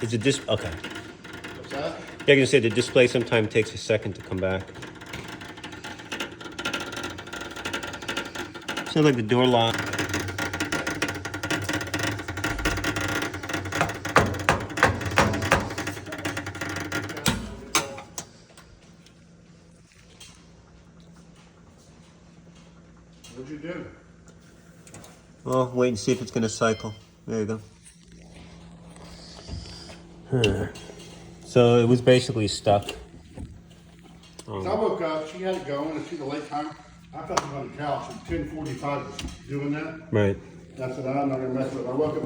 Is it this? Okay. What's that? Yeah, I can say the display sometimes takes a second to come back. Sounds like the door lock. What'd you do? Well, wait and see if it's going to cycle. There you go. So it was basically stuck. So I woke up, she had it going, and see the late time. I felt it on the couch at 10:45 was doing that. Right. I said, I'm not gonna mess with it. I woke up.